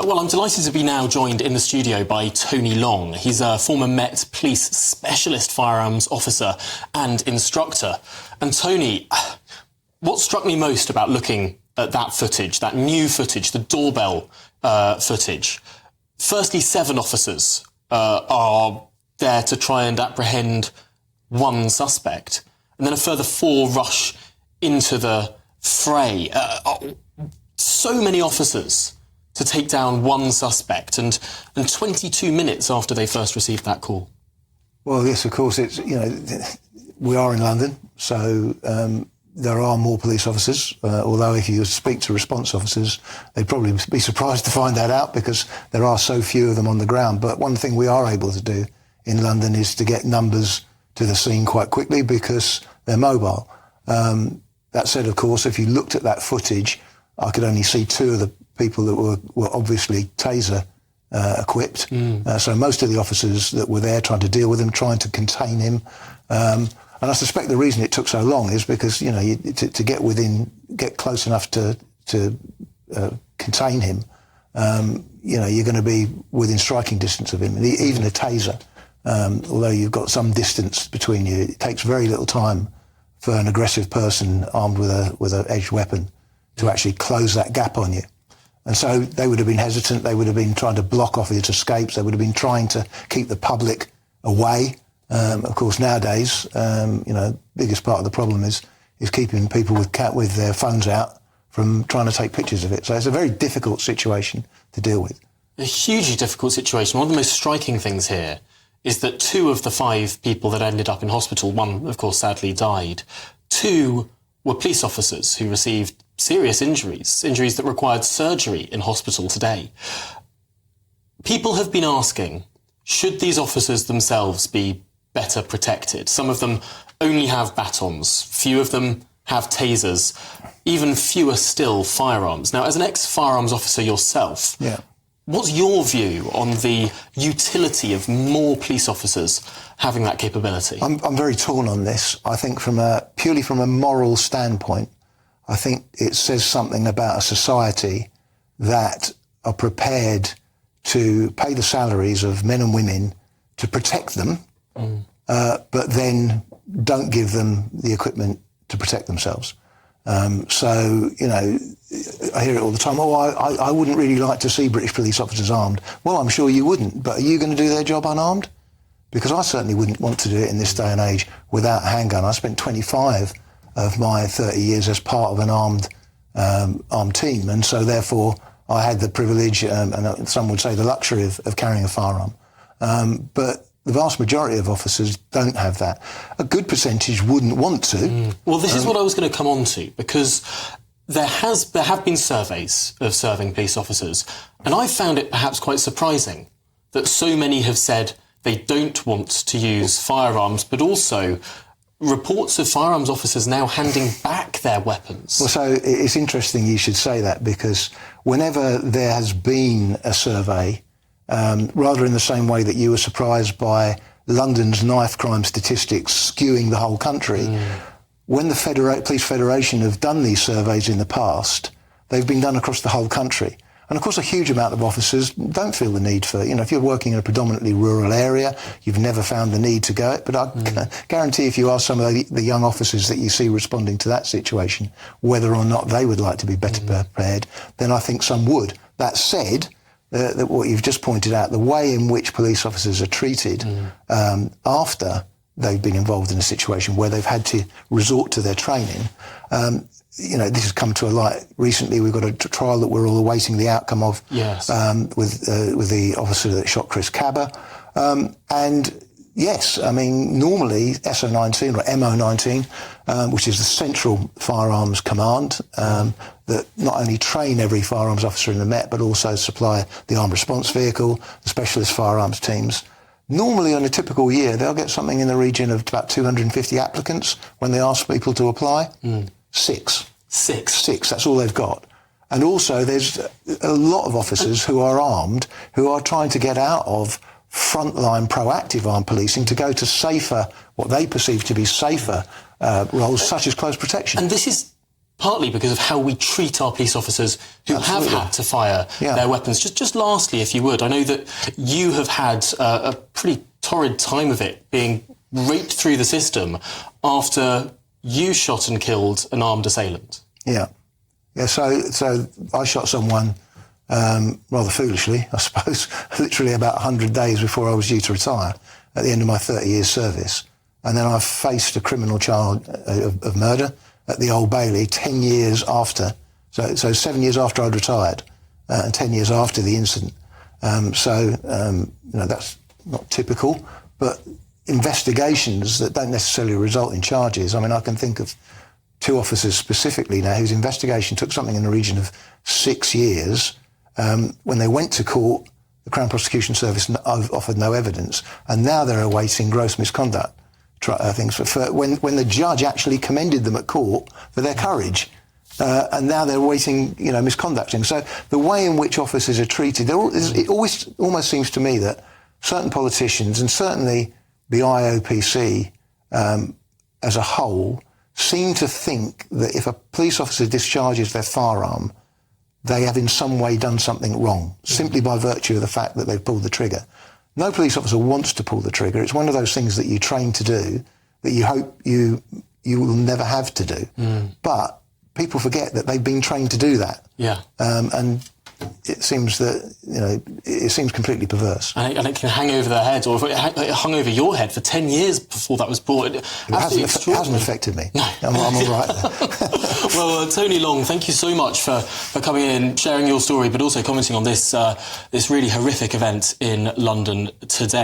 Well, I'm delighted to be now joined in the studio by Tony Long. He's a former Met Police Specialist Firearms Officer and instructor. And Tony, what struck me most about looking at that footage, that new footage, the doorbell footage, firstly, 7 officers are there to try and apprehend one suspect, and then a further 4 rush into the fray. So many officers to take down one suspect, and 22 minutes after they first received that call. Well, yes, of course, it's, you know, we are in London, so there are more police officers, although if you speak to response officers, they'd probably be surprised to find that out because there are so few of them on the ground. But one thing we are able to do in London is to get numbers to the scene quite quickly because they're mobile. That said, of course, if you looked at that footage, I could only see 2 of the people that were obviously taser equipped. So most of the officers that were there trying to deal with him, trying to contain him. And I suspect the reason it took so long is because, you know, to get close enough to contain him, you know, you're going to be within striking distance of him. And even a taser, although you've got some distance between you, it takes very little time for an aggressive person armed with an edged weapon to actually close that gap on you. And so they would have been hesitant. They would have been trying to block off his escapes. They would have been trying to keep the public away. Of course, nowadays, you know, biggest part of the problem is keeping people with their phones out from trying to take pictures of it. So it's a very difficult situation to deal with. A hugely difficult situation. One of the most striking things here is that 2 of the 5 people that ended up in hospital, one, of course, sadly died, 2 were police officers who received serious injuries that required surgery in hospital today. People have been asking, should these officers themselves be better protected? Some of them only have batons, few of them have tasers, even fewer still firearms. Now, as an ex-firearms officer yourself, what's your view on the utility of more police officers having that capability? I'm very torn on this. I think purely from a moral standpoint, I think it says something about a society that are prepared to pay the salaries of men and women to protect them, but then don't give them the equipment to protect themselves. So, you know, I hear it all the time, I wouldn't really like to see British police officers armed. Well, I'm sure you wouldn't, but are you going to do their job unarmed? Because I certainly wouldn't want to do it in this day and age without a handgun. I spent 25 of my 30 years as part of an armed team, and so therefore I had the privilege, and some would say the luxury of carrying a firearm. But the vast majority of officers don't have that. A good percentage wouldn't want to. Well, this is what I was going to come on to, because there have been surveys of serving police officers, and I found it perhaps quite surprising that so many have said they don't want to use firearms, but also reports of firearms officers now handing back their weapons. Well, so it's interesting you should say that, because whenever there has been a survey, rather in the same way that you were surprised by London's knife crime statistics skewing the whole country, when the Police Federation have done these surveys in the past, they've been done across the whole country. And of course, a huge amount of officers don't feel the need for, you know, if you're working in a predominantly rural area, you've never found the need to go it. But I guarantee if you ask some of the young officers that you see responding to that situation, whether or not they would like to be better prepared, then I think some would. That said, that what you've just pointed out, the way in which police officers are treated after they've been involved in a situation where they've had to resort to their training, you know, this has come to a light recently. We've got a trial that we're all awaiting the outcome of, with the officer that shot Chris Cabba. And yes, I mean, normally SO19 or MO19, which is the Central Firearms Command, that not only train every firearms officer in the Met, but also supply the armed response vehicle, the specialist firearms teams. Normally, on a typical year, they'll get something in the region of about 250 applicants when they ask people to apply. 6. That's all they've got. And also, there's a lot of officers who are armed, who are trying to get out of frontline proactive armed policing to go to safer, what they perceive to be safer roles, such as close protection. And this is partly because of how we treat our police officers who have had to fire their weapons. Just lastly, if you would, I know that you have had a pretty torrid time of it, being raped through the system after you shot and killed an armed assailant. Yeah. So I shot someone rather foolishly, I suppose, literally about 100 days before I was due to retire at the end of my 30 years service. And then I faced a criminal charge of murder at the Old Bailey 10 years after. So 7 years after I'd retired and 10 years after the incident. That's not typical, but investigations that don't necessarily result in charges. I mean, I can think of 2 officers specifically now whose investigation took something in the region of 6 years. When they went to court, the Crown Prosecution Service offered no evidence, and now they're awaiting gross misconduct things when the judge actually commended them at court for their courage. And now they're awaiting, misconduct things. So the way in which officers are treated, it always almost seems to me that certain politicians, and certainly the IOPC as a whole, seem to think that if a police officer discharges their firearm, they have in some way done something wrong, simply by virtue of the fact that they've pulled the trigger. No police officer wants to pull the trigger. It's one of those things that you train to do, that you hope you will never have to do. But people forget that they've been trained to do that. Yeah. And it seems that, it seems completely perverse. And it can hang over their heads, or if it hung over your head for 10 years before that was brought. It hasn't affected me. No. I'm all right there. Well, Tony Long, thank you so much for coming in, sharing your story, but also commenting on this really horrific event in London today.